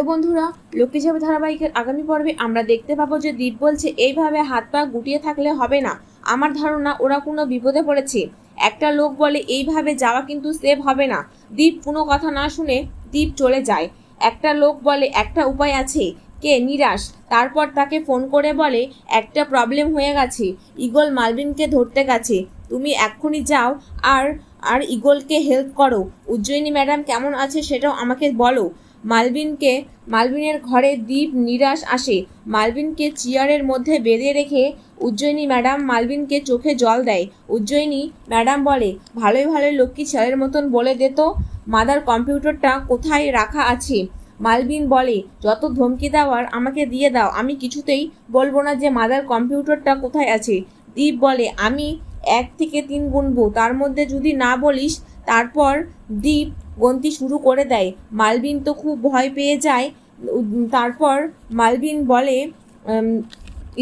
Hello বন্ধুরা, লক্ষ্মী ঝাঁপি ধারাবাহিকের আগামী পর্বে আমরা দেখতে পাবো যে দীপ বলছে এইভাবে হাত পা গুটিয়ে থাকলে হবে না। আমার ধারণা ওরা কোনো বিপদে পড়েছে। একটা লোক বলে এইভাবে যাওয়া কিন্তু সেভ হবে না। দীপ কোনো কথা না শুনে দীপ চলে যায়। একটা লোক বলে একটা উপায় আছে। কে? নিরাশ। তারপর তাকে ফোন করে বলে একটা প্রবলেম হয়ে গেছে, ইগল মালবিনকে ধরতে গেছে, তুমি এক্ষুনি যাও আর আর ইগলকে হেল্প করো। উজ্জয়িনী ম্যাডাম কেমন আছে সেটাও আমাকে বলো। মালবিনের ঘরে দীপ নিরাশ আসে। মালবিনকে চেয়ারের মধ্যে বেঁধে রেখে উজ্জয়িনী ম্যাডাম মালবিনকে চোখে জল দেয়। উজ্জয়িনী ম্যাডাম বলে, ভালোই ভালোই লক্ষ্মী ছেলের মতন বলে দে তো, মাদার কম্পিউটারটা কোথায় রাখা আছে। মালবিন বলে, যত ধমকি দেওয়ার আমাকে দিয়ে দাও, আমি কিছুতেই বলবো না যে মাদার কম্পিউটারটা কোথায় আছে। দীপ বলে, আমি 1 থেকে 3 গুনবো, তার মধ্যে যদি না বলিস। তারপর দীপ গন্তি শুরু করে দেয়। মালবিন তো খুব ভয় পেয়ে যায়। তারপর মালবিন বলে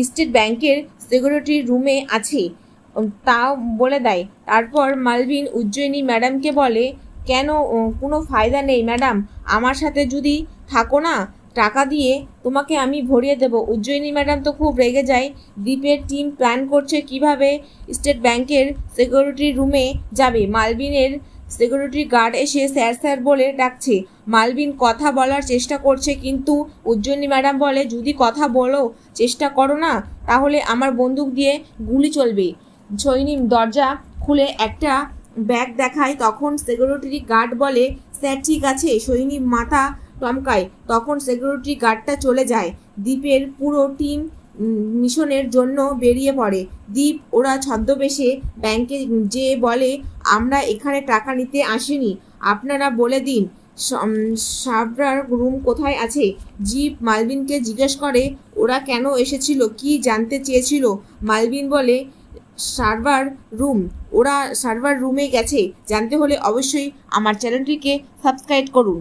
স্টেট ব্যাংকের সিকিউরিটি রুমে আছে, তাও বলে দেয়। তারপর মালবিন উজ্জয়িনী ম্যাডামকে বলে, কেন? কোনো ফায়দা নেই ম্যাডাম, আমার সাথে যদি থাকো না, টাকা দিয়ে তোমাকে আমি ভরিয়ে দেব। উজ্জয়িনী ম্যাডাম তো খুব রেগে যায়। দীপের টিম প্ল্যান করছে কিভাবে স্টেট ব্যাংকের সিকিউরিটি রুমে যাবে। মালবিনের সিকিউরিটি গার্ড এসে স্যার স্যার বলে ডাকছে। মালবিন কথা বলার চেষ্টা করছে, কিন্তু উজ্জয়িনী ম্যাডাম বলে, যদি কথা বলো চেষ্টা করো না, তাহলে আমার বন্দুক দিয়ে গুলি চলবে। সৈনী দরজা খুলে একটা ব্যাগ দেখায়। তখন সিকিউরিটি গার্ড বলে, স্যার ঠিক আছে। সৈনী মাথা টমকায়। তখন সিকিউরিটি গার্ডটা চলে যায়। দ্বীপের পুরো টিম মিশনের জন্য বেরিয়ে পড়ে। দীপ ওরা ছদ্মবেশে ব্যাংকে যেয়ে বলে, আমরা এখানে টাকা নিতে আসিনি, আপনারা বলে দিন সার্ভার রুম কোথায় আছে। দীপ মালবিনকে জিজ্ঞেস করে ওরা কেন এসেছিল, কি জানতে চেয়েছিল। মালবিন বলে, ওরা সার্ভার রুমে গেছে। জানতে হলে অবশ্যই আমার চ্যানেলটিকে সাবস্ক্রাইব করুন।